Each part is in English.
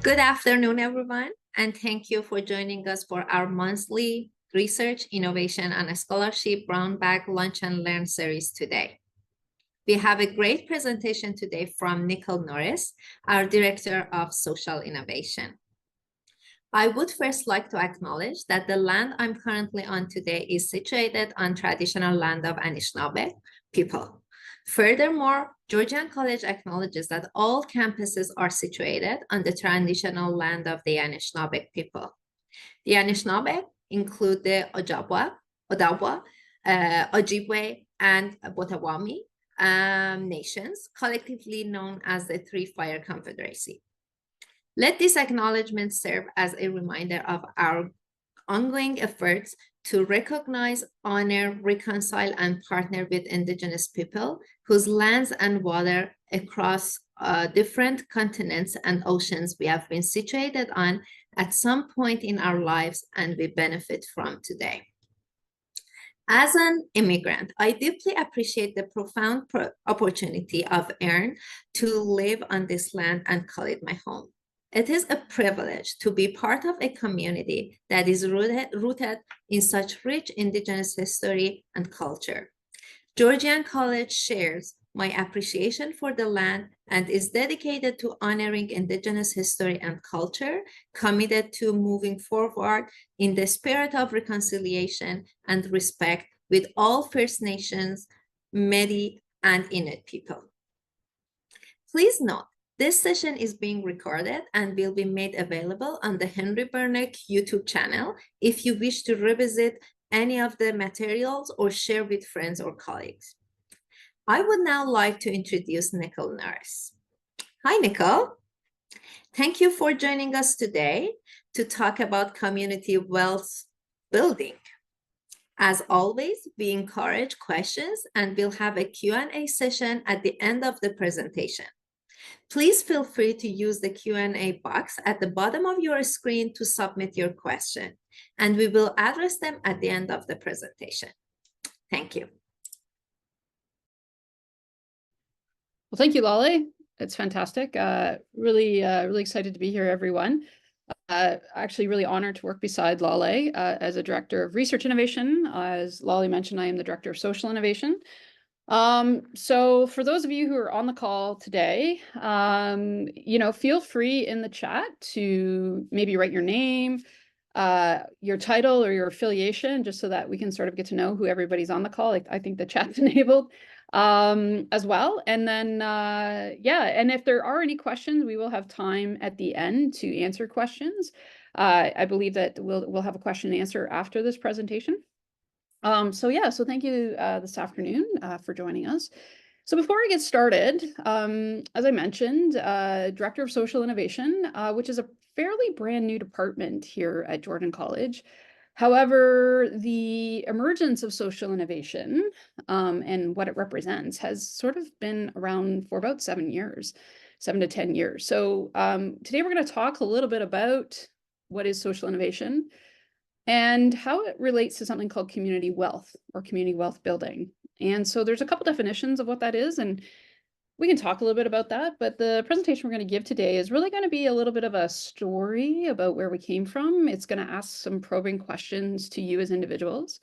Good afternoon, everyone, and thank you for joining us for our monthly Research, Innovation, and Scholarship Brown Bag Lunch and Learn series today. We have a great presentation today from Nicole Norris, our Director of Social Innovation. I would first like to acknowledge that the land I'm currently on today is situated on traditional land of Anishinaabe people. Furthermore, Georgian College acknowledges that all campuses are situated on the traditional land of the Anishinaabe people. The Anishinaabe include the Ojibwa, Ojibwe, and Potawatomi nations, collectively known as the Three Fire Confederacy. Let this acknowledgement serve as a reminder of our ongoing efforts to recognize, honor, reconcile, and partner with Indigenous people whose lands and water across different continents and oceans we have been situated on at some point in our lives and we benefit from today. As an immigrant, I deeply appreciate the profound opportunity I've earned to live on this land and call it my home. It is a privilege to be part of a community that is rooted in such rich Indigenous history and culture. Georgian College shares my appreciation for the land and is dedicated to honoring Indigenous history and culture, committed to moving forward in the spirit of reconciliation and respect with all First Nations, Métis, and Inuit people. Please note, this session is being recorded and will be made available on the Henry Bernick YouTube channel if you wish to revisit any of the materials or share with friends or colleagues. I would now like to introduce Nicole Norris. Hi, Nicole. Thank you for joining us today to talk about community wealth building. As always, we encourage questions and we'll have a Q&A session at the end of the presentation. Please feel free to use the Q&A box at the bottom of your screen to submit your question, and we will address them at the end of the presentation. Thank you. Well, thank you, Lale. It's fantastic. Really excited to be here, everyone. Actually really honored to work beside Lale as a Director of Research Innovation. As Lale mentioned, I am the Director of Social Innovation. So for those of you who are on the call today, feel free in the chat to maybe write your name, your title or your affiliation, just so that we can sort of get to know who everybody's on the call. I think the chat's enabled as well. And then, and if there are any questions, we will have time at the end to answer questions. I believe that we'll have a question and answer after this presentation. So thank you this afternoon for joining us. So before I get started, as I mentioned, Director of Social Innovation, which is a fairly brand new department here at Georgian College. However, the emergence of social innovation and what it represents has sort of been around for about 7 to 10 years. So today we're going to talk a little bit about what is social innovation and how it relates to something called community wealth or community wealth building. And so there's a couple definitions of what that is, and we can talk a little bit about that, but the presentation we're going to give today is really going to be a little bit of a story about where we came from. It's going to ask some probing questions to you as individuals.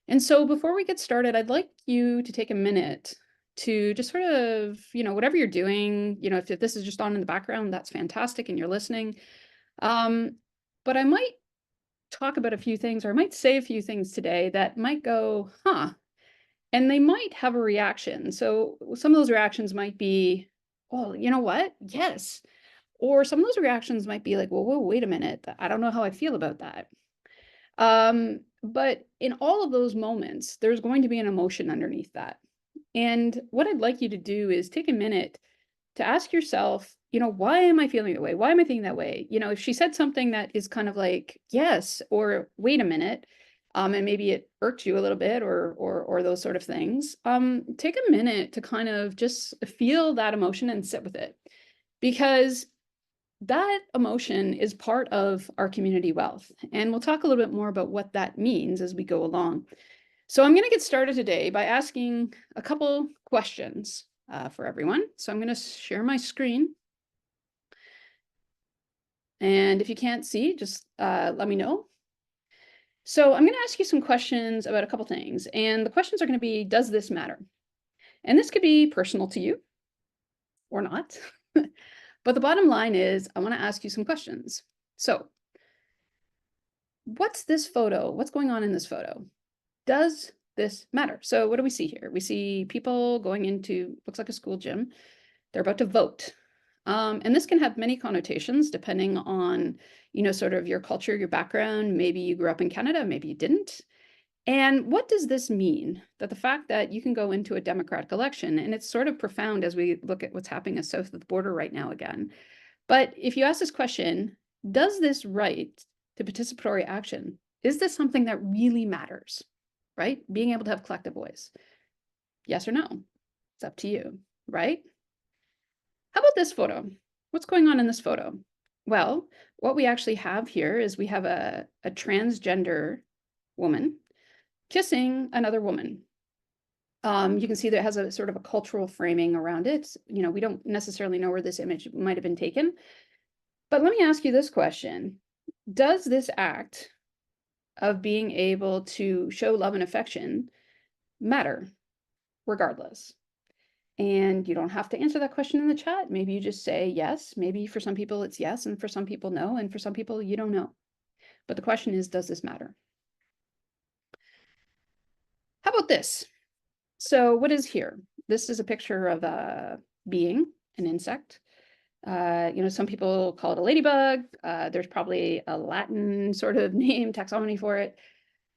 And so before we get started, I'd like you to take a minute to just sort of, whatever you're doing, if this is just on in the background, that's fantastic and you're listening. But I might talk about a few things, or I might say a few things today that might go, huh, and they might have a reaction. So some of those reactions might be, oh, you know what? Yes. Or some of those reactions might be like, whoa, wait a minute. I don't know how I feel about that. But in all of those moments, there's going to be an emotion underneath that. And what I'd like you to do is take a minute to ask yourself, why am I feeling that way? Why am I thinking that way? If she said something that is kind of like, yes, or wait a minute, and maybe it irked you a little bit or those sort of things, take a minute to kind of just feel that emotion and sit with it, because that emotion is part of our community wealth. And we'll talk a little bit more about what that means as we go along. So I'm going to get started today by asking a couple questions for everyone. So I'm going to share my screen. And if you can't see, just let me know. So I'm going to ask you some questions about a couple things. And the questions are going to be, does this matter? And this could be personal to you or not. But the bottom line is, I want to ask you some questions. So what's this photo? What's going on in this photo? Does this matter? So what do we see here? We see people going into, looks like a school gym. They're about to vote. And this can have many connotations depending on, sort of your culture, your background. Maybe you grew up in Canada, maybe you didn't. And what does this mean? That the fact that you can go into a democratic election, and it's sort of profound as we look at what's happening south of the border right now again. But if you ask this question, does this right to participatory action, is this something that really matters, right? Being able to have collective voice. Yes or no? It's up to you, right? How about this photo? What's going on in this photo? Well, what we actually have here is we have a transgender woman kissing another woman. You can see that it has a sort of a cultural framing around it. We don't necessarily know where this image might have been taken. But let me ask you this question. Does this act of being able to show love and affection matter regardless? And you don't have to answer that question in the chat. Maybe you just say yes. Maybe for some people it's yes, and for some people no, and for some people you don't know. But the question is, does this matter? How about this? So what is here? This is a picture of a being, an insect. Some people call it a ladybug. There's probably a Latin sort of name, taxonomy for it.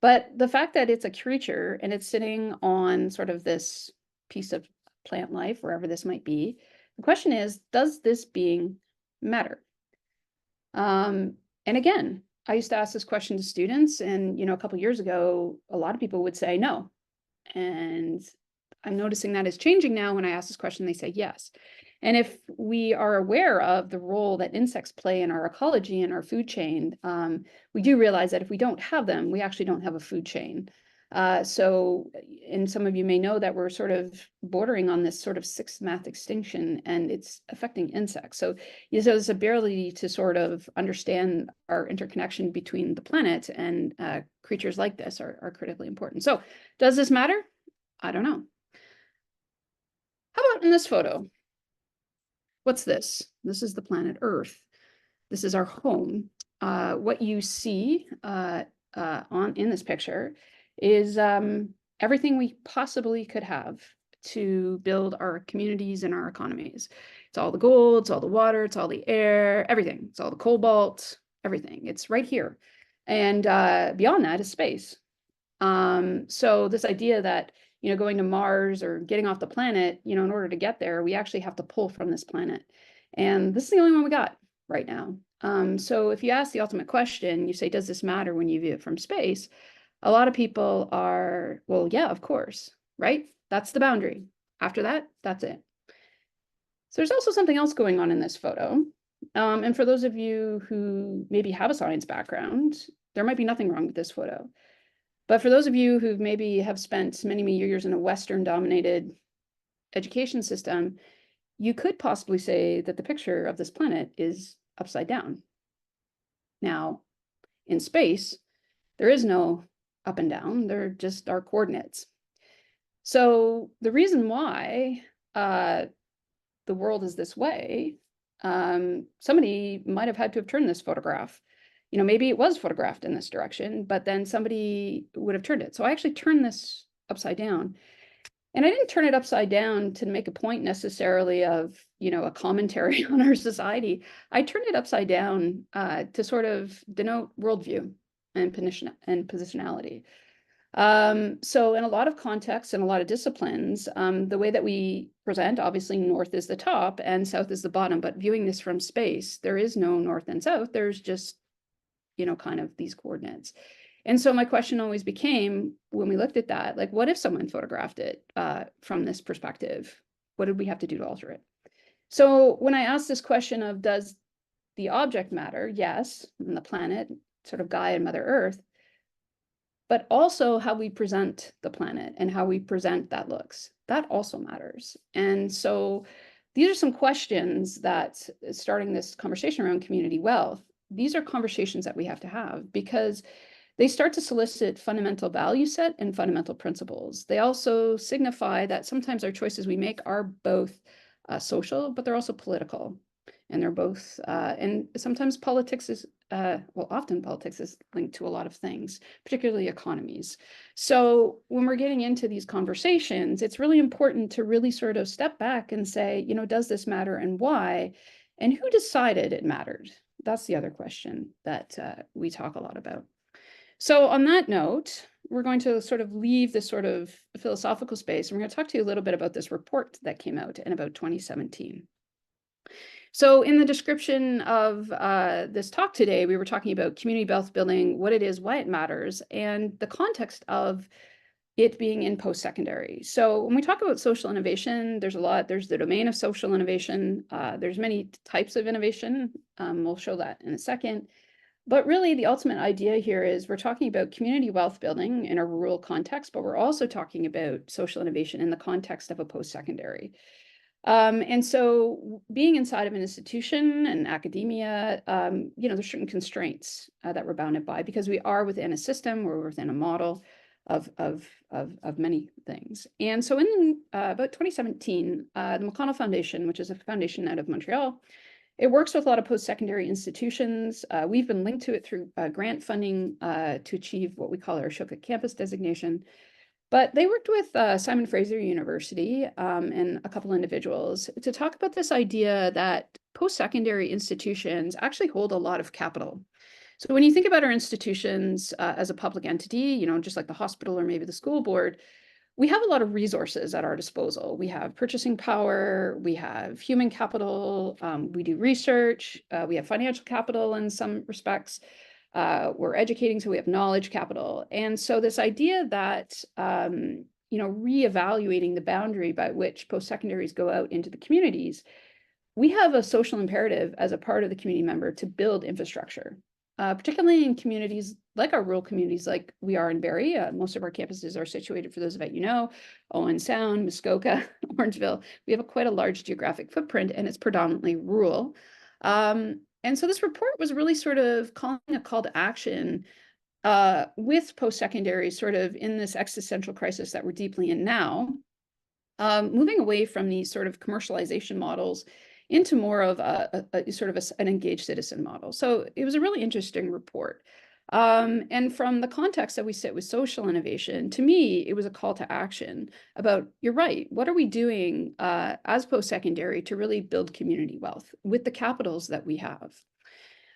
But the fact that it's a creature and it's sitting on sort of this piece of plant life, wherever this might be, the question is, does this being matter? And again, I used to ask this question to students, and a couple of years ago, a lot of people would say no. And I'm noticing that is changing now. When I ask this question, they say yes. And if we are aware of the role that insects play in our ecology and our food chain, we do realize that if we don't have them, we actually don't have a food chain. And some of you may know that we're sort of bordering on this sort of sixth mass extinction, and it's affecting insects. So this ability to sort of understand our interconnection between the planet and creatures like this are critically important. So does this matter? I don't know. How about in this photo? What's this? This is the planet Earth. This is our home. What you see in this picture is everything we possibly could have to build our communities and our economies. It's all the gold, it's all the water, it's all the air, everything. It's all the cobalt, everything. It's right here. And beyond that is space. So this idea that going to Mars or getting off the planet, in order to get there, we actually have to pull from this planet. And this is the only one we got right now. So if you ask the ultimate question, you say, does this matter when you view it from space? A lot of people are, well, yeah, of course, right? That's the boundary. After that, that's it. So there's also something else going on in this photo. And for those of you who maybe have a science background, there might be nothing wrong with this photo. But for those of you who maybe have spent many, many years in a Western-dominated education system, you could possibly say that the picture of this planet is upside down. Now, in space, there is no up and down. They're just our coordinates. So the reason why the world is this way, somebody might have had to have turned this photograph. Maybe it was photographed in this direction, but then somebody would have turned it. So I actually turned this upside down. And I didn't turn it upside down to make a point necessarily of, a commentary on our society. I turned it upside down to sort of denote worldview and positionality. So in a lot of contexts and a lot of disciplines, the way that we present, obviously north is the top and south is the bottom, but viewing this from space, there is no north and south. There's just kind of these coordinates. And so my question always became, when we looked at that, like, what if someone photographed it from this perspective? What did we have to do to alter it? So when I asked this question of, does the object matter? Yes, and the planet, sort of Gaia and Mother Earth, but also how we present the planet and how we present that looks. That also matters. And so these are some questions that, starting this conversation around community wealth, these are conversations that we have to have because they start to solicit fundamental value set and fundamental principles. They also signify that sometimes our choices we make are both social, but they're also political. And they're both, and sometimes politics is, well, often politics is linked to a lot of things, particularly economies. So when we're getting into these conversations, it's really important to really sort of step back and say, you know, does this matter and why? And who decided it mattered? That's the other question that we talk a lot about. So on that note, we're going to sort of leave this sort of philosophical space, and we're going to talk to you a little bit about this report that came out in about 2017. So in the description of this talk today, we were talking about community wealth building, what it is, why it matters, and the context of it being in post-secondary. So when we talk about social innovation, there's a lot. There's the domain of social innovation. There's many types of innovation. We'll show that in a second. But really, the ultimate idea here is we're talking about community wealth building in a rural context, but we're also talking about social innovation in the context of a post-secondary. And so being inside of an institution and academia, you know, there's certain constraints that we're bounded by because we are within a system, we're within a model of many things. And so in about 2017, the McConnell Foundation, which is a foundation out of Montreal, it works with a lot of post-secondary institutions. We've been linked to it through grant funding to achieve what we call our Ashoka campus designation. But they worked with Simon Fraser University and a couple individuals to talk about this idea that post-secondary institutions actually hold a lot of capital. So when you think about our institutions as a public entity, you know, just like the hospital or maybe the school board, we have a lot of resources at our disposal. We have purchasing power, we have human capital, we do research, we have financial capital in some respects. We're educating, so we have knowledge capital. And so this idea that, you know, reevaluating the boundary by which post-secondaries go out into the communities, we have a social imperative as a part of the community member to build infrastructure, particularly in communities like our rural communities like we are in Barrie. Most of our campuses are situated, for those of you know, Owen Sound, Muskoka, Orangeville. We have quite a large geographic footprint and it's predominantly rural. And so this report was really sort of calling a call to action with post-secondary sort of in this existential crisis that we're deeply in now, moving away from these sort of commercialization models into more of a sort of an engaged citizen model. So it was a really interesting report. And from the context that we sit with social innovation, to me, it was a call to action about, you're right, what are we doing as post-secondary to really build community wealth with the capitals that we have?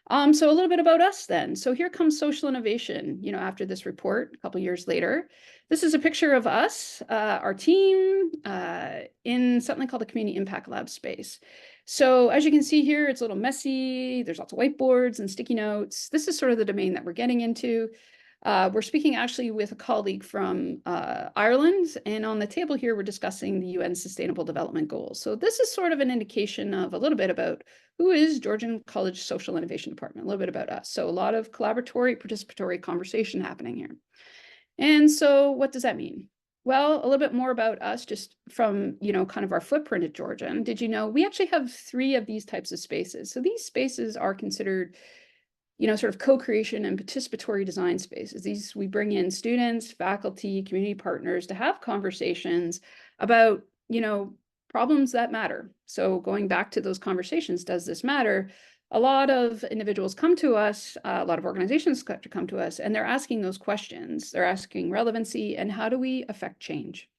So a little bit about us then. So here comes social innovation, you know, after this report, a couple of years later. This is a picture of us, our team, in something called the Community Impact Lab space. So as you can see here, it's a little messy. There's lots of whiteboards and sticky notes. This is sort of the domain that we're getting into. We're speaking actually with a colleague from Ireland, and on the table here, we're discussing the UN Sustainable Development Goals. So this is sort of an indication of a little bit about who is Georgian College Social Innovation Department, a little bit about us. So a lot of collaboratory, participatory conversation happening here. And so what does that mean? Well, a little bit more about us just from, you know, kind of our footprint at Georgian. Did you know we actually have 3 of these types of spaces? So these spaces are considered, you know, sort of co-creation and participatory design spaces. These, we bring in students, faculty, community partners to have conversations about, you know, problems that matter. So going back to those conversations, does this matter? A lot of individuals come to us, a lot of organizations come to us, and they're asking those questions. They're asking relevancy and how do we affect change?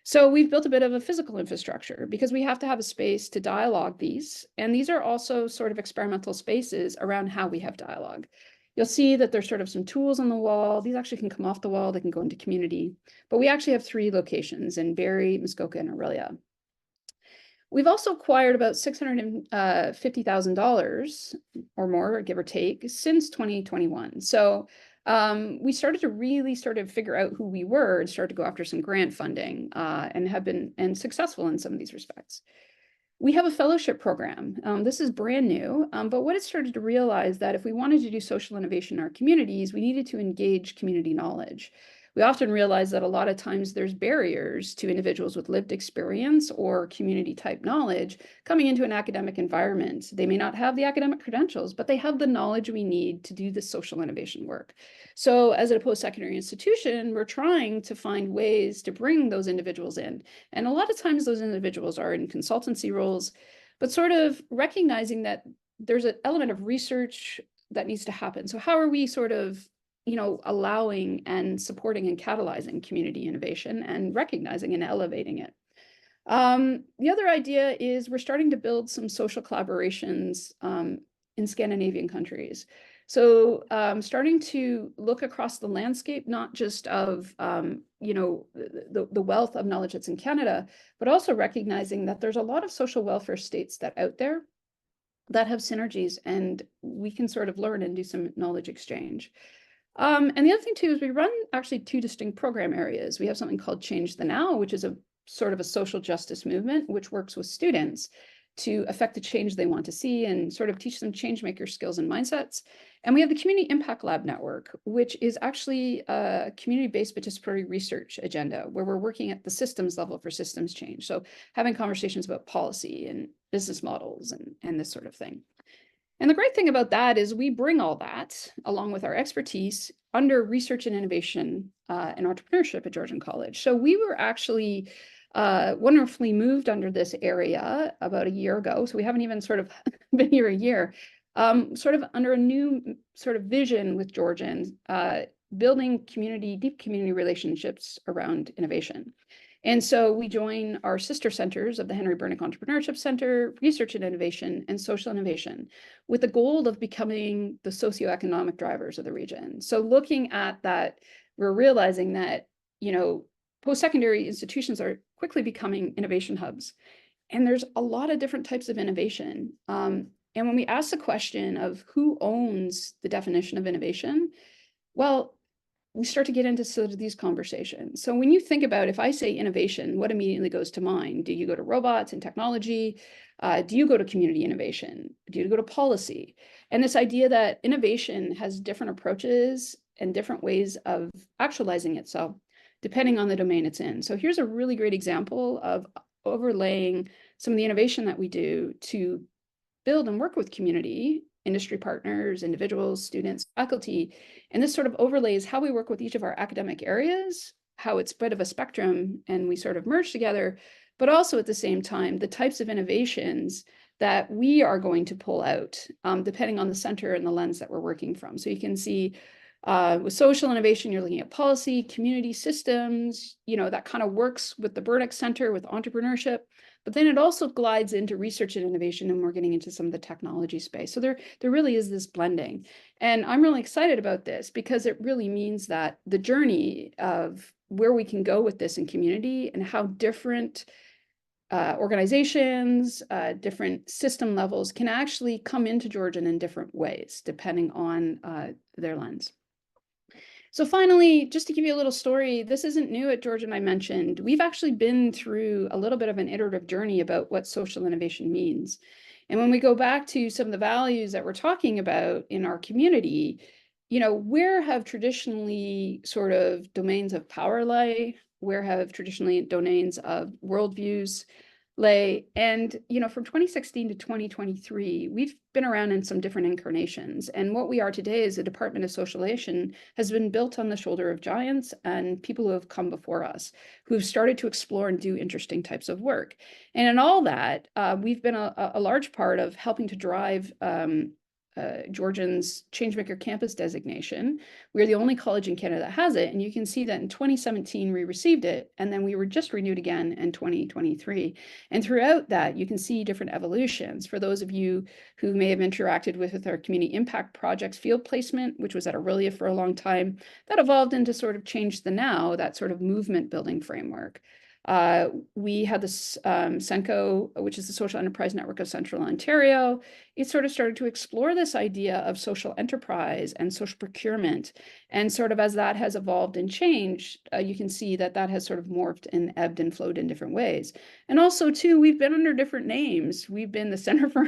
So we've built a bit of a physical infrastructure because we have to have a space to dialogue these. And these are also sort of experimental spaces around how we have dialogue. You'll see that there's sort of some tools on the wall. These actually can come off the wall. They can go into community. But we actually have 3 locations in Barrie, Muskoka, and Orillia. We've also acquired about $650,000 or more, give or take, since 2021. So we started to really sort of figure out who we were and start to go after some grant funding and have been successful in some of these respects. We have a fellowship program. This is brand new, but what it started to realize that if we wanted to do social innovation in our communities, we needed to engage community knowledge. we often realize that a lot of times there's barriers to individuals with lived experience or community type knowledge coming into an academic environment. They may not have the academic credentials, but they have the knowledge we need to do this social innovation work. So as a post-secondary institution, we're trying to find ways to bring those individuals in. And a lot of times those individuals are in consultancy roles, but sort of recognizing that there's an element of research that needs to happen. So how are we sort of, allowing and supporting and catalyzing community innovation and recognizing and elevating it? The other idea is we're starting to build some social collaborations in Scandinavian countries. So starting to look across the landscape, not just of, the wealth of knowledge that's in Canada, but also recognizing that there's a lot of social welfare states that out there that have synergies, and we can sort of learn and do some knowledge exchange. And the other thing too is we run actually two distinct program areas. We have something called Change the Now, which is a sort of a social justice movement, which works with students to affect the change they want to see and sort of teach them change maker skills and mindsets. And we have the Community Impact Lab Network, which is actually a community-based participatory research agenda where we're working at the systems level for systems change. So having conversations about policy and business models and this sort of thing. And the great thing about that is we bring all that along with our expertise under research and innovation and entrepreneurship at Georgian College. So we were actually wonderfully moved under this area about a year ago. So we haven't even sort of been here a year, sort of under a new sort of vision with Georgian, building deep community relationships around innovation. And so we join our sister centers of the Henry Bernick Entrepreneurship Center, Research and Innovation, and Social Innovation, with the goal of becoming the socioeconomic drivers of the region. So looking at that, we're realizing that, post-secondary institutions are quickly becoming innovation hubs. And there's a lot of different types of innovation. And when we ask the question of who owns the definition of innovation, well, we start to get into sort of these conversations. So when you think about, if I say innovation, what immediately goes to mind? Do you go to robots and technology? Do you go to community innovation? Do you go to policy? And this idea that innovation has different approaches and different ways of actualizing itself, depending on the domain it's in. So here's a really great example of overlaying some of the innovation that we do to build and work with community, industry partners, individuals, students, faculty. And this sort of overlays how we work with each of our academic areas, how it's a bit of a spectrum and we sort of merge together, but also at the same time, the types of innovations that we are going to pull out, depending on the center and the lens that we're working from. So you can see with social innovation, you're looking at policy, community systems, that kind of works with the Burdick Center with entrepreneurship, but then it also glides into research and innovation, and we're getting into some of the technology space. So there really is this blending. And I'm really excited about this because it really means that the journey of where we can go with this in community and how different organizations, different system levels can actually come into Georgian in different ways, depending on their lens. So finally, just to give you a little story, this isn't new at Georgian, I mentioned. We've actually been through a little bit of an iterative journey about what social innovation means. And when we go back to some of the values that we're talking about in our community, where have traditionally sort of domains of power lay? Where have traditionally domains of worldviews lay? And, from 2016 to 2023, we've been around in some different incarnations. And what we are today is the Department of Social Innovation has been built on the shoulder of giants and people who have come before us, who've started to explore and do interesting types of work. And in all that, we've been a large part of helping to drive Georgian's Changemaker Campus designation. We're the only college in Canada that has it. And you can see that in 2017, we received it. And then we were just renewed again in 2023. And throughout that, you can see different evolutions. For those of you who may have interacted with our community impact projects field placement, which was at Aurelia for a long time, that evolved into sort of Change the Now, that sort of movement building framework. We had this SENCO, which is the Social Enterprise Network of Central Ontario. It sort of started to explore this idea of social enterprise and social procurement. And sort of as that has evolved and changed, you can see that that has sort of morphed and ebbed and flowed in different ways. And also, too, we've been under different names. We've been the Center for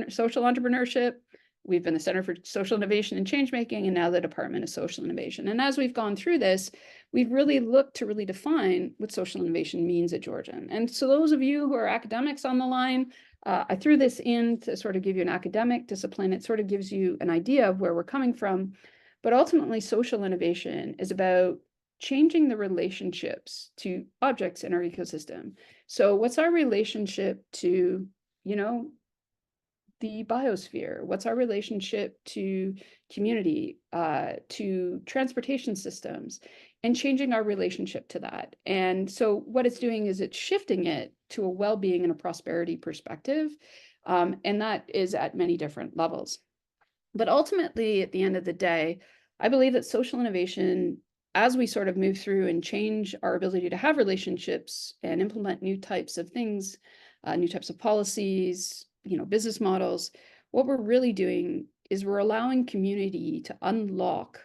Social Entrepreneurship, We've been the Center for Social Innovation and Changemaking, and now the Department of Social Innovation. And as we've gone through this, we've really looked to really define what social innovation means at Georgian. And so those of you who are academics on the line, I threw this in to sort of give you an academic discipline. It sort of gives you an idea of where we're coming from. But ultimately, social innovation is about changing the relationships to objects in our ecosystem. So what's our relationship to, the biosphere? What's our relationship to community, to transportation systems, and changing our relationship to that? And so what it's doing is it's shifting it to a well-being and a prosperity perspective. And that is at many different levels. But ultimately, at the end of the day, I believe that social innovation, as we sort of move through and change our ability to have relationships and implement new types of things, new types of policies, business models, what we're really doing is we're allowing community to unlock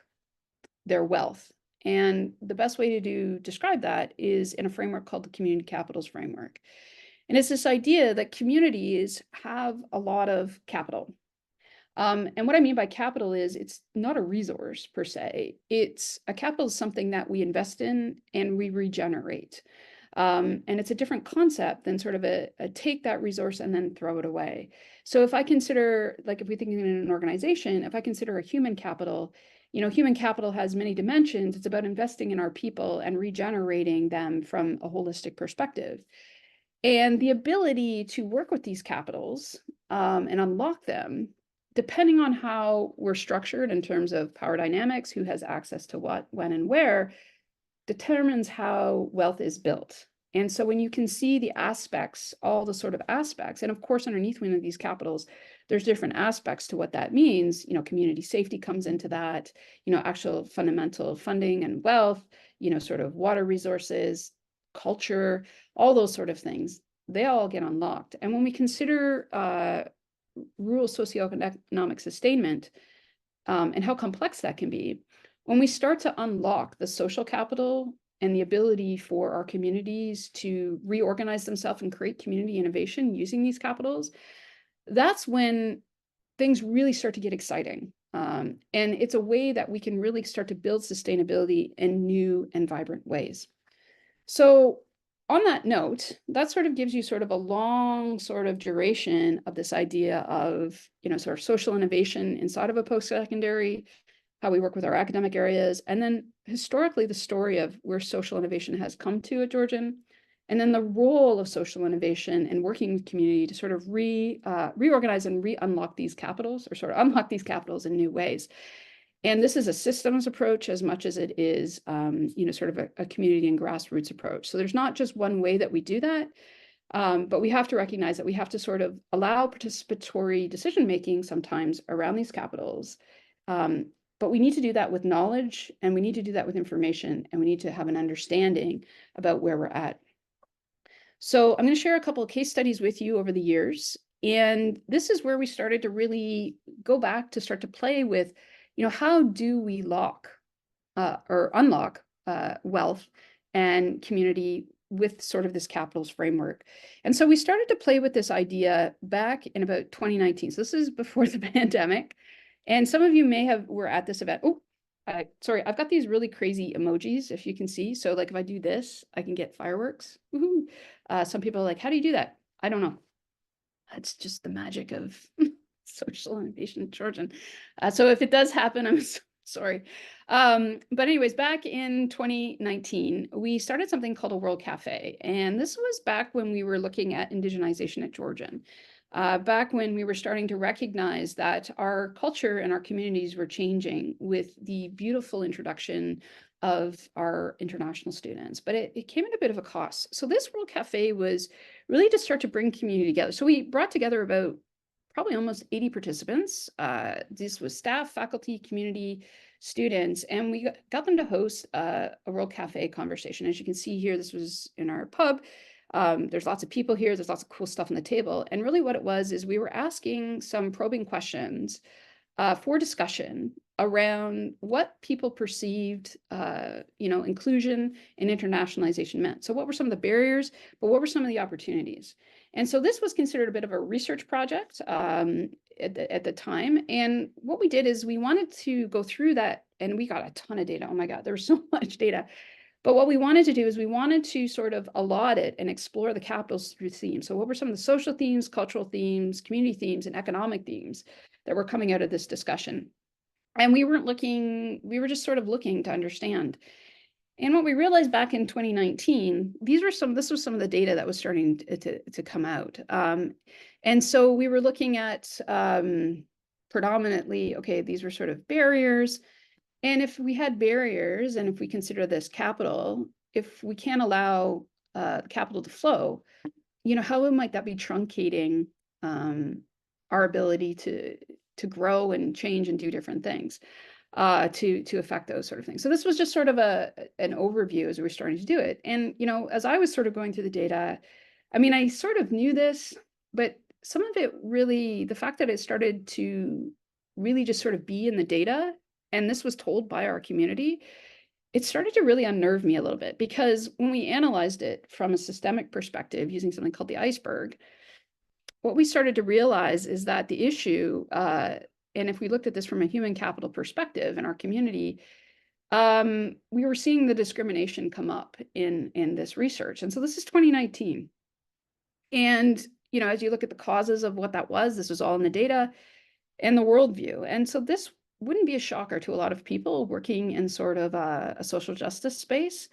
their wealth. And the best way to describe that is in a framework called the Community Capitals Framework. And it's this idea that communities have a lot of capital. And what I mean by capital is it's not a resource per se. It's a capital is something that we invest in and we regenerate. And it's a different concept than sort of a take that resource and then throw it away. So if I consider, like if we think in an organization, if I consider a human capital, human capital has many dimensions. It's about investing in our people and regenerating them from a holistic perspective. And the ability to work with these capitals and unlock them, depending on how we're structured in terms of power dynamics, who has access to what, when, and where, determines how wealth is built. And so when you can see the aspects, all the sort of aspects, and of course, underneath one of these capitals, there's different aspects to what that means. Community safety comes into that, actual fundamental funding and wealth, sort of water resources, culture, all those sort of things, they all get unlocked. And when we consider rural socioeconomic sustainment and how complex that can be, when we start to unlock the social capital and the ability for our communities to reorganize themselves and create community innovation using these capitals, that's when things really start to get exciting. And it's a way that we can really start to build sustainability in new and vibrant ways. So on that note, that sort of gives you sort of a long sort of duration of this idea of, sort of social innovation inside of a post-secondary, how we work with our academic areas, and then historically the story of where social innovation has come to at Georgian, and then the role of social innovation and working with community to sort of reorganize and re-unlock these capitals, or sort of unlock these capitals in new ways. And this is a systems approach as much as it is, sort of a community and grassroots approach. So there's not just one way that we do that, but we have to recognize that we have to sort of allow participatory decision-making sometimes around these capitals. But we need to do that with knowledge, and we need to do that with information, and we need to have an understanding about where we're at. So I'm going to share a couple of case studies with you over the years. And this is where we started to really go back to start to play with, how do we lock or unlock wealth and community with sort of this capitals framework. And so we started to play with this idea back in about 2019. So this is before the pandemic. And some of you were at this event. Oh, sorry, I've got these really crazy emojis, if you can see. So like if I do this, I can get fireworks. Some people are like, how do you do that? I don't know. That's just the magic of social innovation in Georgian. So if it does happen, I'm sorry. But anyways, back in 2019, we started something called a World Cafe. And this was back when we were looking at indigenization at Georgian. Back when we were starting to recognize that our culture and our communities were changing with the beautiful introduction of our international students, but it came at a bit of a cost. So this World Cafe was really to start to bring community together. So we brought together about probably almost 80 participants. This was staff, faculty, community, students, and we got them to host a World Cafe conversation. As you can see here, this was in our pub. There's lots of people here. There's lots of cool stuff on the table. And really what it was is we were asking some probing questions for discussion around what people perceived, inclusion and internationalization meant. So what were some of the barriers, but what were some of the opportunities? And so this was considered a bit of a research project. at the time. And what we did is we wanted to go through that, and we got a ton of data. Oh my God, there was so much data. But what we wanted to do is we wanted to sort of allot it and explore the capitals through themes. So what were some of the social themes, cultural themes, community themes, and economic themes that were coming out of this discussion? And we weren't looking, we were just sort of looking to understand. And what we realized back in 2019, this was some of the data that was starting to come out. And so we were looking at predominantly, okay, these were sort of barriers. And if we had barriers, and if we consider this capital, if we can't allow capital to flow, how might that be truncating our ability to grow and change and do different things to affect those sort of things. So this was just sort of an overview as we were starting to do it. And, as I was sort of going through the data, I mean, I sort of knew this, but some of it really, the fact that it started to really just sort of be in the data, and this was told by our community, it started to really unnerve me a little bit, because when we analyzed it from a systemic perspective using something called the iceberg, what we started to realize is that the issue, and if we looked at this from a human capital perspective in our community, we were seeing the discrimination come up in this research. And so this is 2019. And, as you look at the causes of what that was, this was all in the data and the worldview. And so this wouldn't be a shocker to a lot of people working in sort of a social justice space.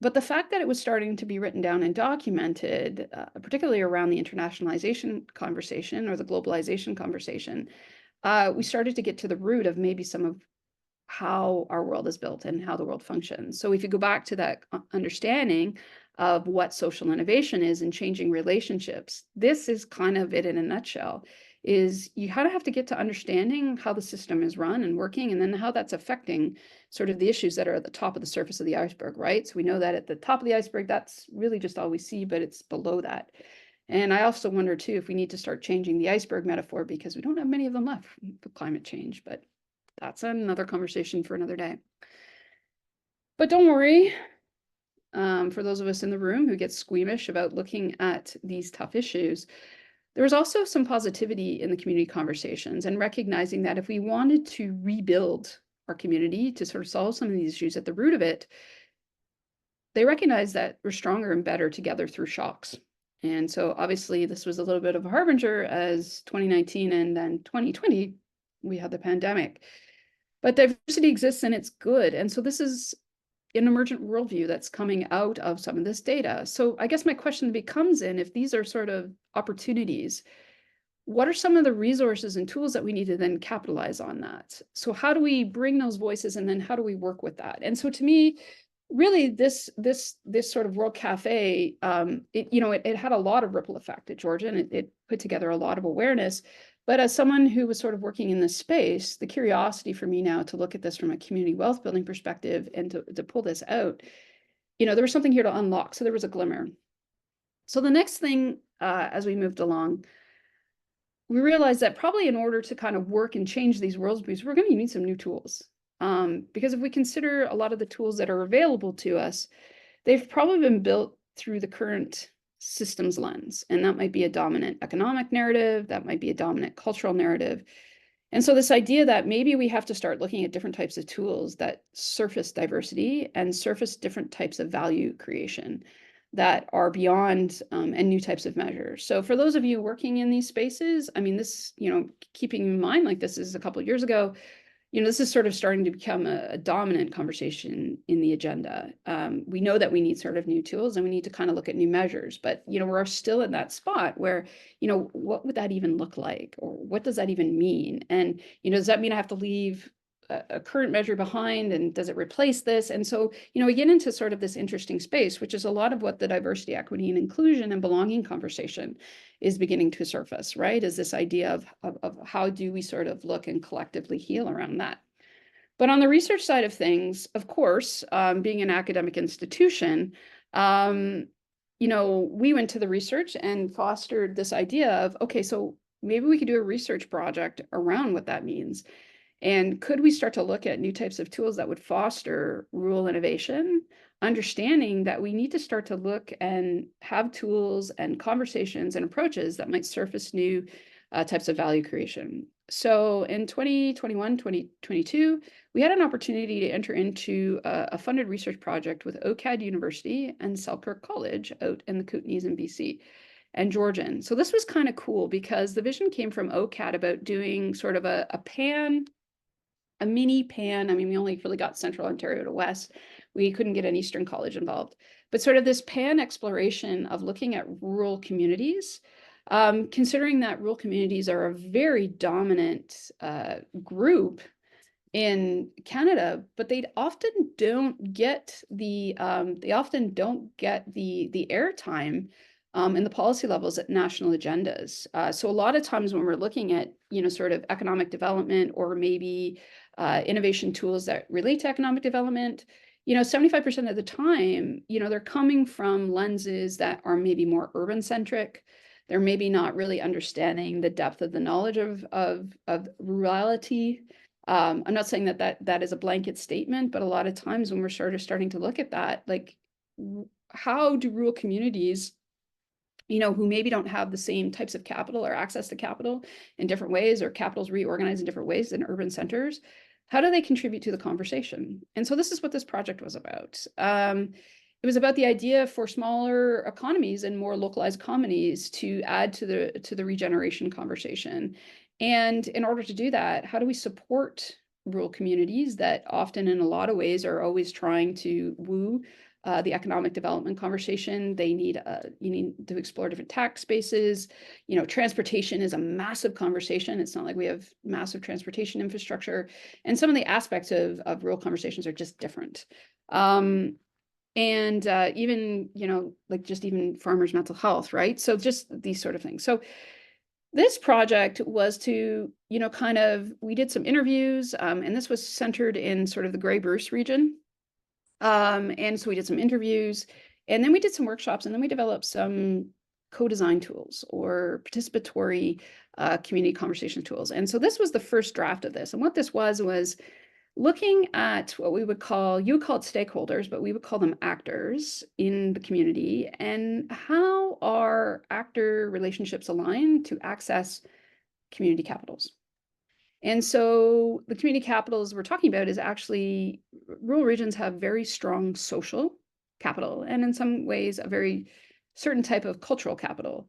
But the fact that it was starting to be written down and documented, particularly around the internationalization conversation or the globalization conversation, we started to get to the root of maybe some of how our world is built and how the world functions. So if you go back to that understanding of what social innovation is and changing relationships, this is kind of it in a nutshell. Is you kind of have to get to understanding how the system is run and working, and then how that's affecting sort of the issues that are at the top of the surface of the iceberg, right? So we know that at the top of the iceberg, that's really just all we see, but it's below that. And I also wonder too, if we need to start changing the iceberg metaphor, because we don't have many of them left for climate change, but that's another conversation for another day. But don't worry, for those of us in the room who get squeamish about looking at these tough issues, there was also some positivity in the community conversations, and recognizing that if we wanted to rebuild our community to sort of solve some of these issues at the root of it, they recognize that we're stronger and better together through shocks. And so obviously this was a little bit of a harbinger, as 2019 and then 2020, we had the pandemic. But diversity exists and it's good. And so this is an emergent worldview that's coming out of some of this data. So I guess my question becomes, if these are sort of opportunities, what are some of the resources and tools that we need to then capitalize on that? So how do we bring those voices, and then how do we work with that? And so to me, really this sort of World Cafe, it had a lot of ripple effect at Georgia, and it put together a lot of awareness. But as someone who was sort of working in this space, the curiosity for me now to look at this from a community wealth building perspective and to pull this out, there was something here to unlock. So there was a glimmer. So the next thing, as we moved along, we realized that probably in order to kind of work and change these worldviews, we're going to need some new tools. Because if we consider a lot of the tools that are available to us, they've probably been built through the current systems lens. And that might be a dominant economic narrative, that might be a dominant cultural narrative. And so this idea that maybe we have to start looking at different types of tools that surface diversity and surface different types of value creation that are beyond and new types of measures. So for those of you working in these spaces, I mean, this, keeping in mind, like this is a couple of years ago, this is sort of starting to become a dominant conversation in the agenda. We know that we need sort of new tools, and we need to kind of look at new measures, but, we're still in that spot where, what would that even look like? Or what does that even mean? And, does that mean I have to leave a current measure behind, and does it replace this? And so, we get into sort of this interesting space, which is a lot of what the diversity, equity, and inclusion and belonging conversation is beginning to surface, right? Is this idea of how do we sort of look and collectively heal around that? But on the research side of things, of course, being an academic institution, we went to the research and fostered this idea of, okay, so maybe we could do a research project around what that means. And could we start to look at new types of tools that would foster rural innovation, understanding that we need to start to look and have tools and conversations and approaches that might surface new types of value creation. So in 2021, 2022, we had an opportunity to enter into a funded research project with OCADU University and Selkirk College out in the Kootenays in BC and Georgian. So this was kind of cool because the vision came from OCAD about doing sort of a mini pan. I mean, we only really got Central Ontario to West. We couldn't get an Eastern College involved, but sort of this pan exploration of looking at rural communities, considering that rural communities are a very dominant group in Canada, but they often don't get the airtime in the policy levels at national agendas. So a lot of times when we're looking at, sort of economic development or maybe innovation tools that relate to economic development, 75% of the time, they're coming from lenses that are maybe more urban centric. They're maybe not really understanding the depth of the knowledge of rurality. I'm not saying that is a blanket statement, but a lot of times when we're starting to look at that, like how do rural communities, who maybe don't have the same types of capital or access to capital in different ways, or capital's reorganized in different ways than urban centers, how do they contribute to the conversation? And so this is what this project was about. It was about the idea for smaller economies and more localized economies to add to the regeneration conversation. And in order to do that, how do we support rural communities that often in a lot of ways are always trying to woo the economic development conversation? You need to explore different tax spaces. Transportation is a massive conversation. It's not like we have massive transportation infrastructure, and some of the aspects of rural conversations are just different. And even, like just even farmers' mental health, right? So just these sort of things. So this project was to, we did some interviews, and this was centered in sort of the Grey Bruce region. And so we did some interviews, and then we did some workshops, and then we developed some co-design tools or participatory community conversation tools. And so this was the first draft of this. And what this was looking at what we would call, you would call it stakeholders, but we would call them actors in the community, and how are actor relationships aligned to access community capitals. And so the community capitals we're talking about is actually, rural regions have very strong social capital, and in some ways a very certain type of cultural capital.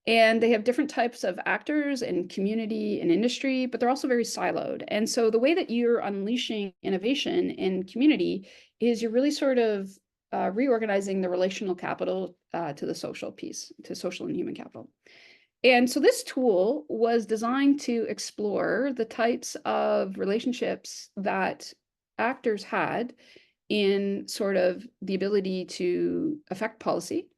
And they have different types of actors in community and industry, but they're also very siloed. And so the way that you're unleashing innovation in community is you're really sort of reorganizing the relational capital to the social piece, to social and human capital. And so this tool was designed to explore the types of relationships that actors had in sort of the ability to affect policy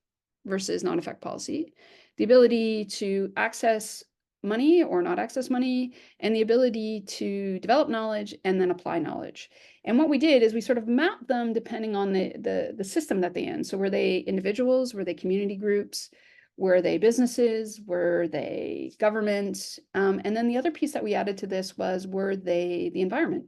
versus not affect policy, the ability to access money or not access money, and the ability to develop knowledge and then apply knowledge. And what we did is we sort of mapped them depending on the system that they're in. So were they individuals? Were they community groups? Were they businesses? Were they government? And then the other piece that we added to this was, were they the environment?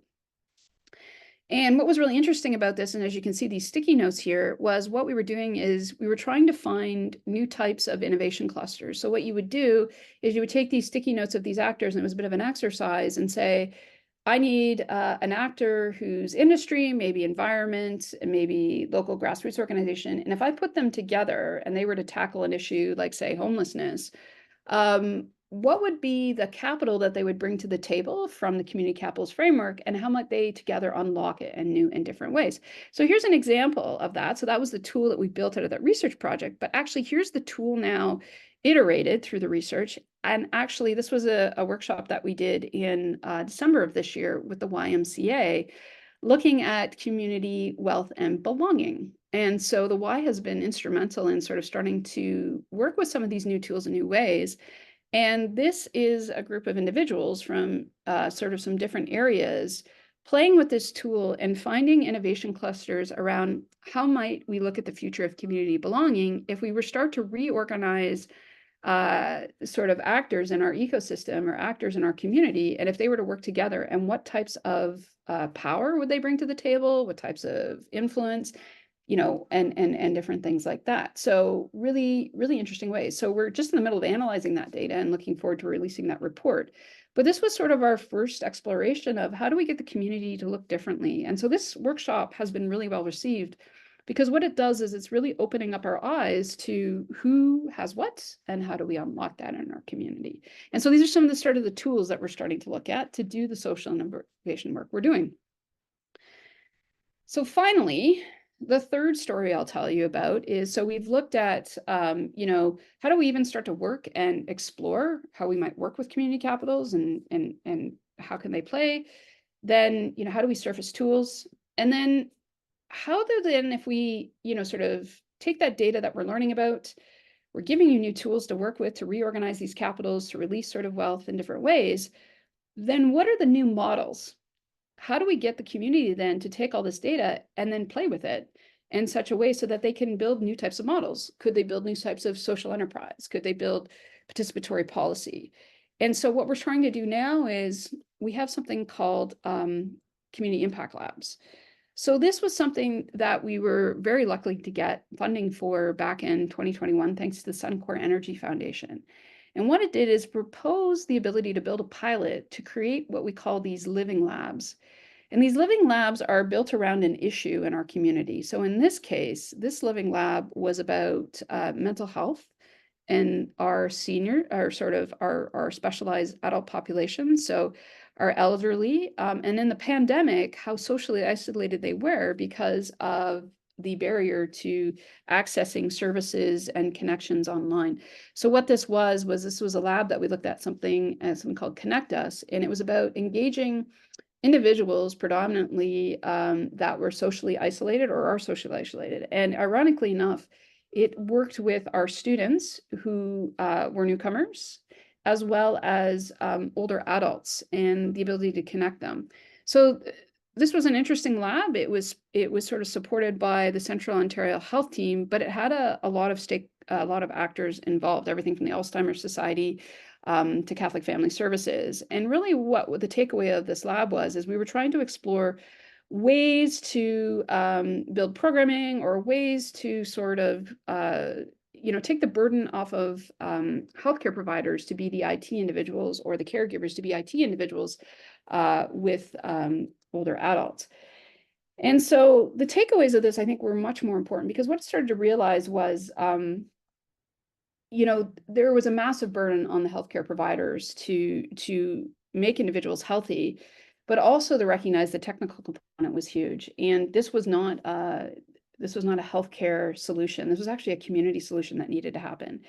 And what was really interesting about this, and as you can see these sticky notes here, was what we were doing is we were trying to find new types of innovation clusters. So what you would do is you would take these sticky notes of these actors, and it was a bit of an exercise, and say, I need an actor whose industry, maybe environment, and maybe local grassroots organization. And if I put them together and they were to tackle an issue like, say, homelessness, what would be the capital that they would bring to the table from the community capitals framework, and how might they together unlock it in new and different ways? So here's an example of that. So that was the tool that we built out of that research project, but actually here's the tool now iterated through the research. And actually this was a workshop that we did in December of this year with the YMCA, looking at community wealth and belonging. And so the Y has been instrumental in sort of starting to work with some of these new tools in new ways. And this is a group of individuals from sort of some different areas playing with this tool and finding innovation clusters around how might we look at the future of community belonging if we were start to reorganize sort of actors in our ecosystem or actors in our community, and if they were to work together, and what types of power would they bring to the table, what types of influence, and different things like that. So really, really interesting ways. So we're just in the middle of analyzing that data and looking forward to releasing that report. But this was sort of our first exploration of how do we get the community to look differently. And so this workshop has been really well received, because what it does is it's really opening up our eyes to who has what and how do we unlock that in our community. And so these are some of the tools that we're starting to look at to do the social innovation work we're doing. So finally, the third story I'll tell you about is, so we've looked at, how do we even start to work and explore how we might work with community capitals and how can they play? Then, how do we surface tools? And then how do then, if we, sort of take that data that we're learning about, we're giving you new tools to work with to reorganize these capitals, to release sort of wealth in different ways, then what are the new models? How do we get the community then to take all this data and then play with it in such a way so that they can build new types of models? Could they build new types of social enterprise? Could they build participatory policy? And so what we're trying to do now is we have something called community impact labs. So this was something that we were very lucky to get funding for back in 2021, thanks to the Suncor Energy Foundation. And what it did is propose the ability to build a pilot to create what we call these living labs. And these living labs are built around an issue in our community. So in this case, this living lab was about mental health and our specialized adult population. So our elderly, and in the pandemic, how socially isolated they were because of the barrier to accessing services and connections online. So what this was a lab that we looked at something called Connect Us, and it was about engaging individuals predominantly that were socially isolated or are socially isolated. And ironically enough, it worked with our students who were newcomers, as well as older adults, and the ability to connect them. So this was an interesting lab. It was sort of supported by the Central Ontario Health Team, but it had a lot of actors involved, everything from the Alzheimer's Society to Catholic Family Services. And really what the takeaway of this lab was, is we were trying to explore ways to build programming or ways to sort of, take the burden off of healthcare providers to be the IT individuals, or the caregivers to be IT individuals with older adults. And so the takeaways of this, I think, were much more important, because what I started to realize was, there was a massive burden on the healthcare providers to make individuals healthy, but also to recognize the technical component was huge. And this was not a healthcare solution. This was actually a community solution that needed to happen.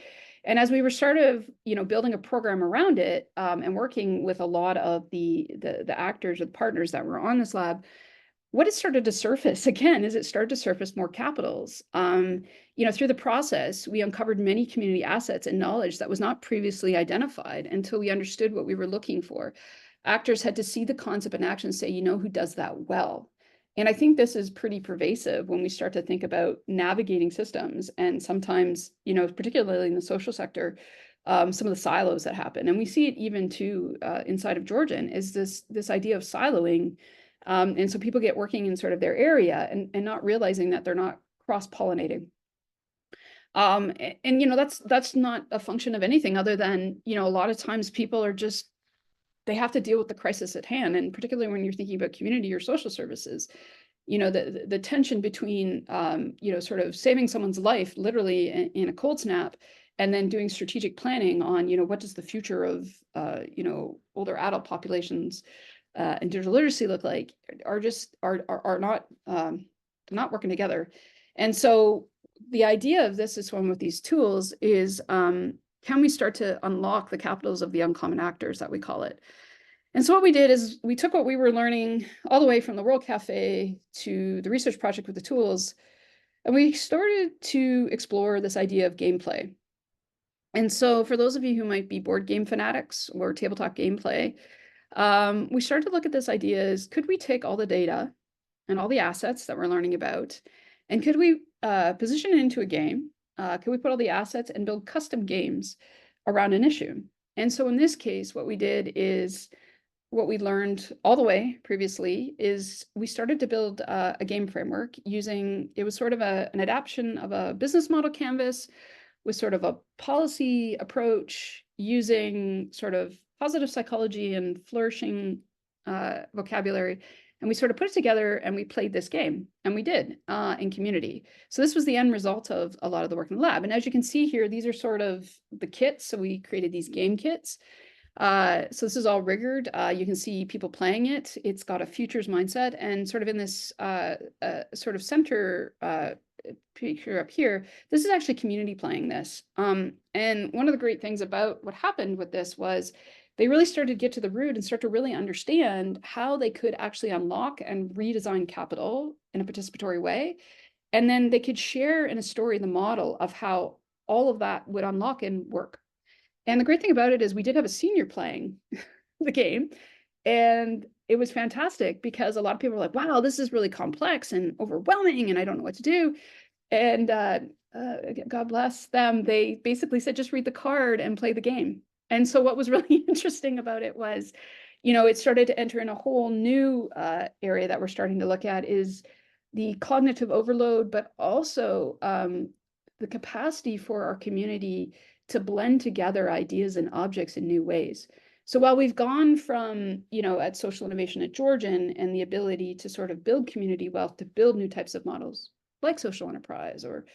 And as we were sort of, building a program around it, and working with a lot of the actors or the partners that were on this lab, what it started to surface again is it started to surface more capitals. Through the process, we uncovered many community assets and knowledge that was not previously identified until we understood what we were looking for. Actors had to see the concept in action and say, who does that well? And I think this is pretty pervasive when we start to think about navigating systems, and sometimes, particularly in the social sector, some of the silos that happen. And we see it even too inside of Georgian, is this idea of siloing. And so people get working in sort of their area and not realizing that they're not cross-pollinating. That's not a function of anything other than, a lot of times people are just, they have to deal with the crisis at hand. And particularly when you're thinking about community or social services, the tension between, sort of saving someone's life literally in a cold snap, and then doing strategic planning on, what does the future of, older adult populations and digital literacy look like, are not working together. And so the idea of this one with these tools is, can we start to unlock the capitals of the uncommon actors, that we call it? And so what we did is we took what we were learning all the way from the World Cafe to the research project with the tools, and we started to explore this idea of gameplay. And so for those of you who might be board game fanatics or tabletop gameplay, we started to look at this idea is, could we take all the data and all the assets that we're learning about, and could we position it into a game? Could we put all the assets and build custom games around an issue? And so in this case, what we did is what we learned all the way previously is we started to build a game framework using, it was sort of an adaptation of a business model canvas with sort of a policy approach using sort of positive psychology and flourishing vocabulary. And we sort of put it together and we played this game, and we did in community. So this was the end result of a lot of the work in the lab. And as you can see here, these are sort of the kits. So we created these game kits. So this is all rigored. You can see people playing it. It's got a futures mindset, and sort of in this sort of center picture up here, this is actually community playing this. And one of the great things about what happened with this was they really started to get to the root and start to really understand how they could actually unlock and redesign capital in a participatory way. And then they could share in a story the model of how all of that would unlock and work. And the great thing about it is we did have a senior playing the game, and it was fantastic because a lot of people were like, wow, this is really complex and overwhelming, and I don't know what to do. And God bless them, they basically said, just read the card and play the game. And so what was really interesting about it was, it started to enter in a whole new area that we're starting to look at is the cognitive overload, but also the capacity for our community to blend together ideas and objects in new ways. So while we've gone from, at social innovation at Georgian and the ability to sort of build community wealth, to build new types of models like social enterprise or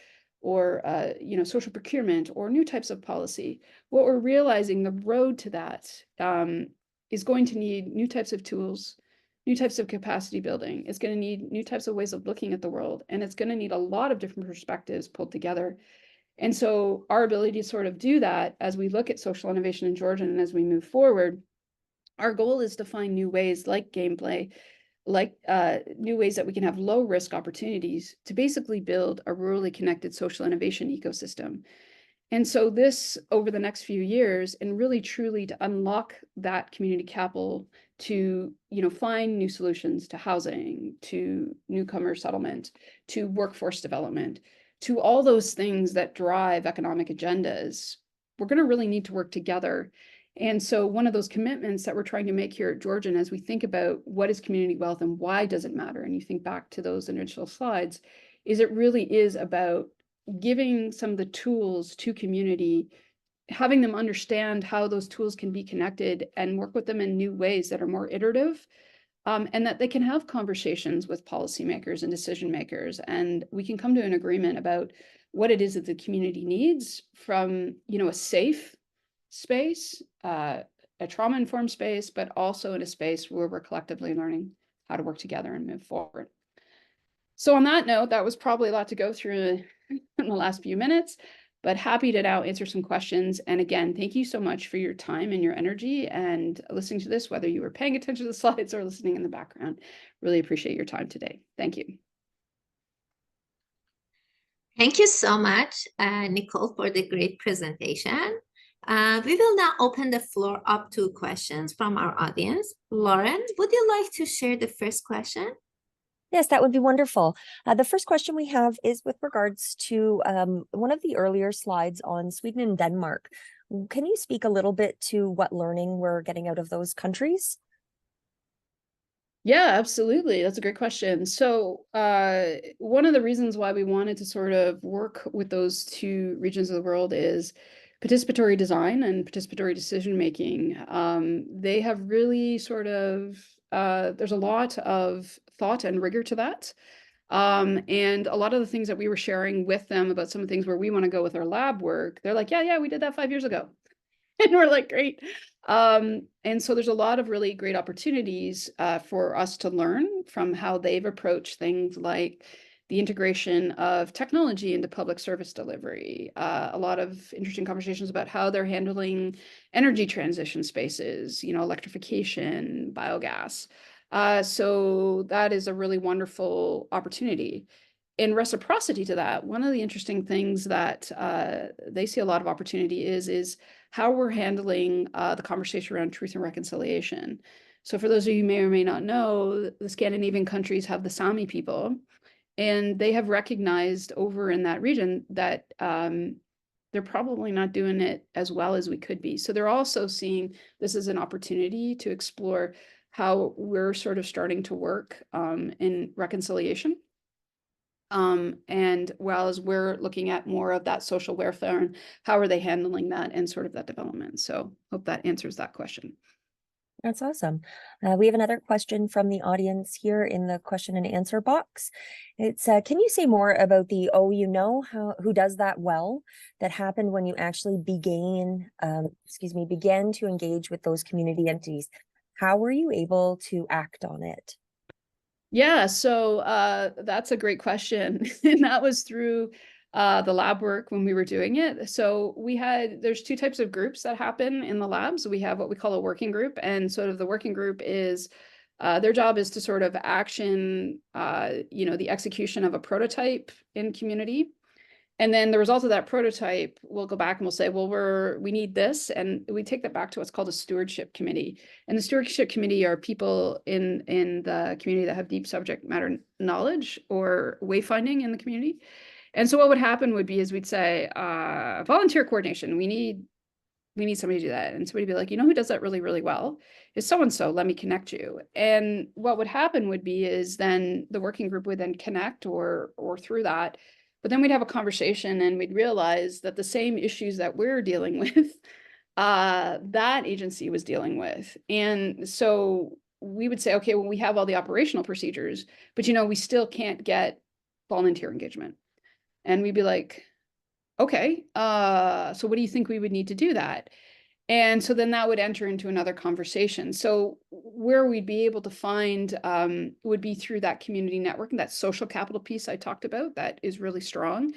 social procurement or new types of policy, what we're realizing the road to that is going to need new types of tools, new types of capacity building. It's going to need new types of ways of looking at the world, and it's going to need a lot of different perspectives pulled together. And so our ability to sort of do that as we look at social innovation in Georgian and as we move forward, our goal is to find new ways like gameplay, like new ways that we can have low risk opportunities to basically build a rurally connected social innovation ecosystem. And so this over the next few years, and really truly to unlock that community capital to, find new solutions to housing, to newcomer settlement, to workforce development, to all those things that drive economic agendas, we're going to really need to work together. And so one of those commitments that we're trying to make here at Georgian, as we think about what is community wealth and why does it matter, and you think back to those initial slides, is it really is about giving some of the tools to community, having them understand how those tools can be connected and work with them in new ways that are more iterative. And that they can have conversations with policymakers and decision makers, and we can come to an agreement about what it is that the community needs from, a safe space, a trauma-informed space, but also in a space where we're collectively learning how to work together and move forward. So on that note, that was probably a lot to go through in the last few minutes, but happy to now answer some questions. And again, thank you so much for your time and your energy and listening to this, whether you were paying attention to the slides or listening in the background. Really appreciate your time today. Thank you. Thank you so much, Nicole, for the great presentation. We will now open the floor up to questions from our audience. Lauren, would you like to share the first question? Yes, that would be wonderful. The first question we have is with regards to one of the earlier slides on Sweden and Denmark. Can you speak a little bit to what learning we're getting out of those countries? Yeah, absolutely. That's a great question. So one of the reasons why we wanted to sort of work with those two regions of the world is participatory design and participatory decision making. They have really sort of, there's a lot of thought and rigor to that. And a lot of the things that we were sharing with them about some of the things where we want to go with our lab work, they're like, yeah, we did that 5 years ago. And we're like, great. And so there's a lot of really great opportunities for us to learn from how they've approached things like the integration of technology into public service delivery, a lot of interesting conversations about how they're handling energy transition spaces, electrification, biogas. So that is a really wonderful opportunity. In reciprocity to that, one of the interesting things that they see a lot of opportunity is how we're handling the conversation around truth and reconciliation. So for those of you who may or may not know, the Scandinavian countries have the Sami people, and they have recognized over in that region that they're probably not doing it as well as we could be. So they're also seeing this as an opportunity to explore how we're sort of starting to work in reconciliation. And while as we're looking at more of that social welfare and how are they handling that and sort of that development. So hope that answers that question. That's awesome. We have another question from the audience here in the question and answer box. It's, can you say more about the, who does that well, that happened when you actually began to engage with those community entities? How were you able to act on it? Yeah, so that's a great question. And that was through the lab work when we were doing it. So there's two types of groups that happen in the labs. We have what we call a working group, and sort of the working group is their job is to sort of action, the execution of a prototype in community. And then the result of that prototype, we'll go back and we'll say, well, we need this. And we take that back to what's called a stewardship committee. And the stewardship committee are people in the community that have deep subject matter knowledge or wayfinding in the community. And so what would happen would be is we'd say, volunteer coordination, we need somebody to do that. And somebody would be like, you know who does that really, really well? Is so-and-so, let me connect you. And what would happen would be is then the working group would then connect or through that. But then we'd have a conversation and we'd realize that the same issues that we're dealing with, that agency was dealing with. And so we would say, okay, well, we have all the operational procedures, but we still can't get volunteer engagement. And we'd be like, okay, so what do you think we would need to do that? And so then that would enter into another conversation. So where we'd be able to find would be through that community network and that social capital piece I talked about that is really strong.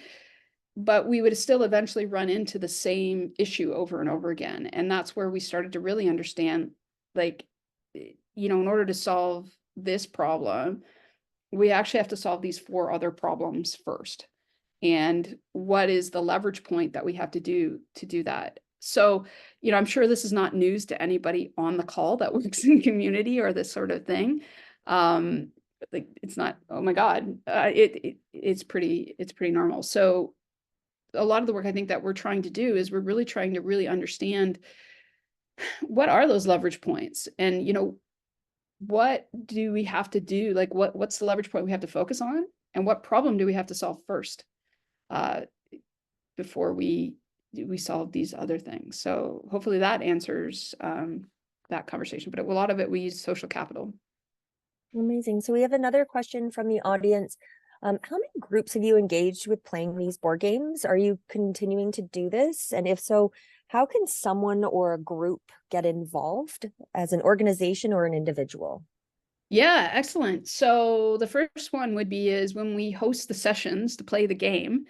But we would still eventually run into the same issue over and over again. And that's where we started to really understand, like, in order to solve this problem, we actually have to solve these 4 other problems first. And what is the leverage point that we have to do that? So, I'm sure this is not news to anybody on the call that works in community or this sort of thing. Like it's not, oh my God, it's pretty normal. So a lot of the work I think that we're trying to do is we're really trying to really understand what are those leverage points and, what do we have to do? Like what's the leverage point we have to focus on and what problem do we have to solve first before we solve these other things. So hopefully that answers that conversation, but a lot of it, we use social capital. Amazing. So we have another question from the audience. How many groups have you engaged with playing these board games? Are you continuing to do this? And if so, how can someone or a group get involved as an organization or an individual? Yeah, excellent. So the first one would be is when we host the sessions to play the game,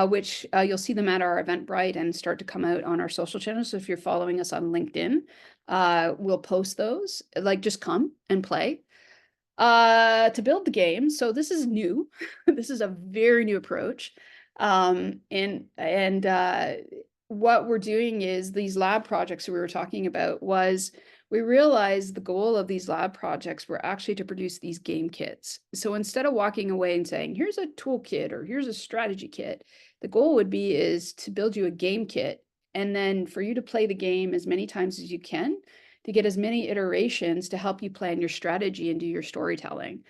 which you'll see them at our Eventbrite and start to come out on our social channels. So if you're following us on LinkedIn, we'll post those, like just come and play. To build the game. So this is new. This is a very new approach. What we're doing is these lab projects we were talking about was we realized the goal of these lab projects were actually to produce these game kits. So instead of walking away and saying, here's a toolkit or here's a strategy kit, the goal would be is to build you a game kit and then for you to play the game as many times as you can to get as many iterations to help you plan your strategy and do your storytelling.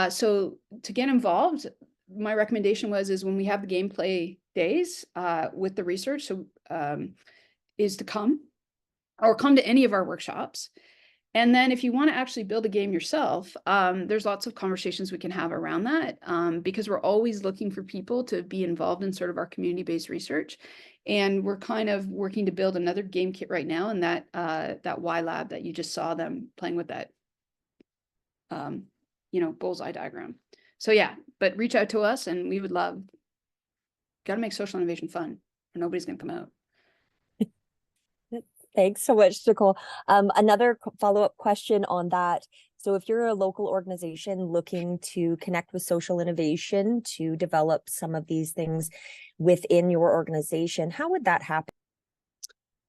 So to get involved, my recommendation is when we have the gameplay days with the research, so is to come to any of our workshops. And then if you want to actually build a game yourself, there's lots of conversations we can have around that because we're always looking for people to be involved in sort of our community-based research. And we're kind of working to build another game kit right now in that Y Lab that you just saw them playing with that, bullseye diagram. So yeah, but reach out to us and we would love, got to make social innovation fun or nobody's going to come out. Thanks so much, Nicole. Another follow-up question on that. So if you're a local organization looking to connect with social innovation to develop some of these things within your organization, how would that happen?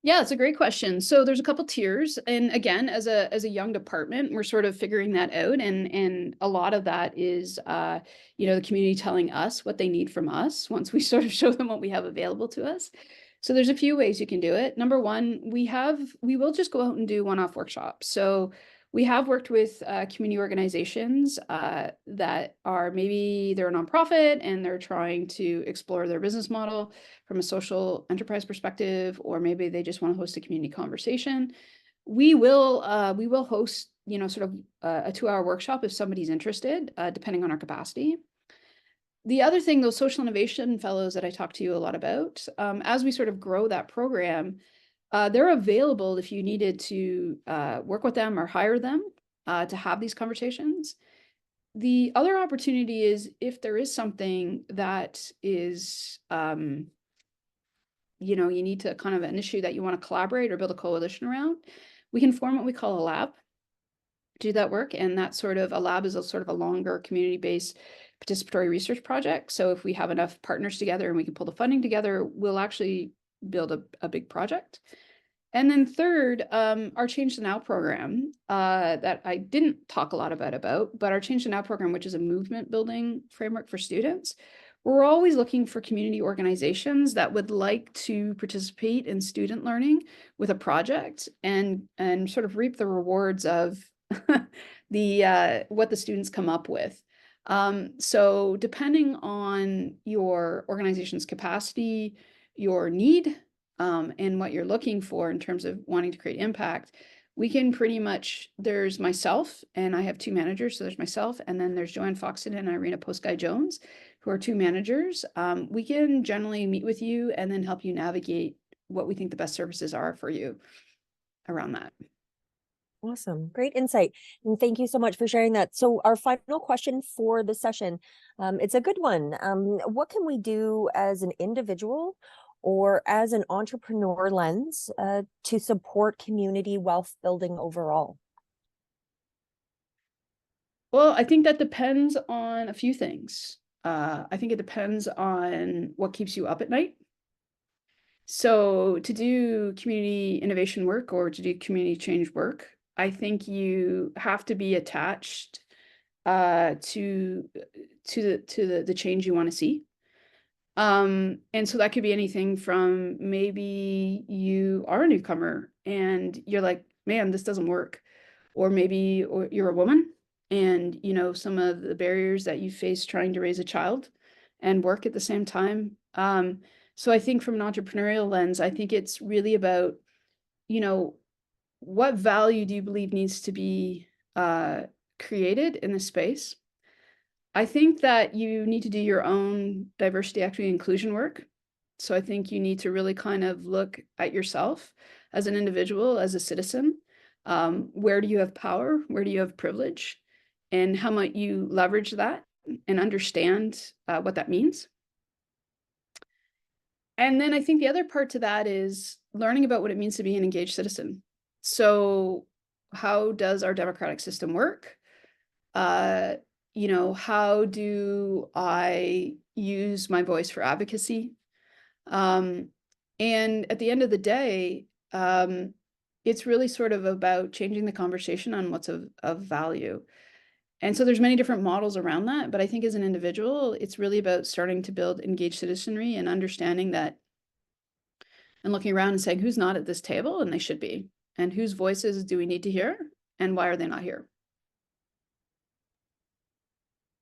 Yeah, it's a great question. So there's a couple tiers. And again, as a young department, we're sort of figuring that out. And a lot of that is, the community telling us what they need from us once we sort of show them what we have available to us. So there's a few ways you can do it. Number one, we will just go out and do one-off workshops. So we have worked with community organizations that are, maybe they're a nonprofit and they're trying to explore their business model from a social enterprise perspective, or maybe they just want to host a community conversation. We will host, sort of a 2-hour workshop if somebody's interested, depending on our capacity. The other thing, those social innovation fellows that I talked to you a lot about, as we sort of grow that program, they're available if you needed to work with them or hire them to have these conversations. The other opportunity is if there is something that is, you need to kind of an issue that you want to collaborate or build a coalition around, we can form what we call a lab to do that work. And that sort of, a lab is a sort of a longer community-based participatory research project. So if we have enough partners together and we can pull the funding together, we'll actually build a big project. And then third, our Change the Now program that I didn't talk a lot about, but our Change the Now program, which is a movement building framework for students, we're always looking for community organizations that would like to participate in student learning with a project and sort of reap the rewards of what the students come up with. So depending on your organization's capacity, your need, and what you're looking for in terms of wanting to create impact, we can pretty much, there's myself, and I have 2 managers. So there's myself, and then there's Joanne Foxton and Irina Postguy-Jones, who are 2 managers. We can generally meet with you and then help you navigate what we think the best services are for you around that. Awesome. Great insight. And thank you so much for sharing that. So our final question for the session, it's a good one. What can we do as an individual or as an entrepreneur lens to support community wealth building overall? Well, I think that depends on a few things. I think it depends on what keeps you up at night. So to do community innovation work or to do community change work, I think you have to be attached to the change you want to see. And so that could be anything from, maybe you are a newcomer and you're like, man, this doesn't work. Or maybe you're a woman and some of the barriers that you face trying to raise a child and work at the same time. So I think from an entrepreneurial lens, I think it's really about, what value do you believe needs to be created in this space? I think that you need to do your own diversity, equity, inclusion work. So I think you need to really kind of look at yourself as an individual, as a citizen. Where do you have power? Where do you have privilege? And how might you leverage that and understand what that means? And then I think the other part to that is learning about what it means to be an engaged citizen. So how does our democratic system work? How do I use my voice for advocacy? And at the end of the day, it's really sort of about changing the conversation on what's of value. And so there's many different models around that, but I think as an individual, it's really about starting to build engaged citizenry and understanding that, and looking around and saying, who's not at this table? And they should be. And whose voices do we need to hear? And why are they not here?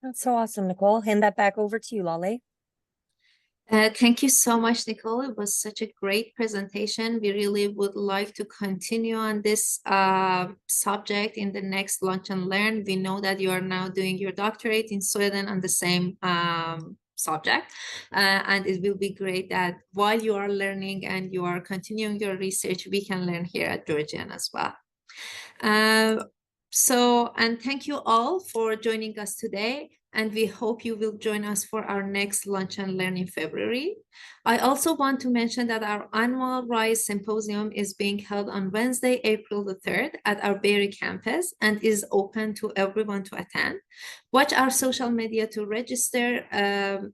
That's so awesome, Nicole. Hand that back over to you, Lale. Thank you so much, Nicole. It was such a great presentation. We really would like to continue on this subject in the next Lunch and Learn. We know that you are now doing your doctorate in Sweden on the same subject. And it will be great that while you are learning and you are continuing your research, we can learn here at Georgian as well. And thank you all for joining us today. And we hope you will join us for our next Lunch and Learn in February. I also want to mention that our annual RISE Symposium is being held on Wednesday, April the 3rd at our Barrie campus and is open to everyone to attend. Watch our social media to register and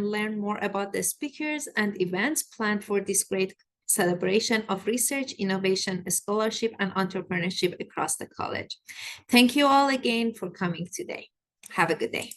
learn more about the speakers and events planned for this great celebration of research, innovation, scholarship, and entrepreneurship across the college. Thank you all again for coming today. Have a good day.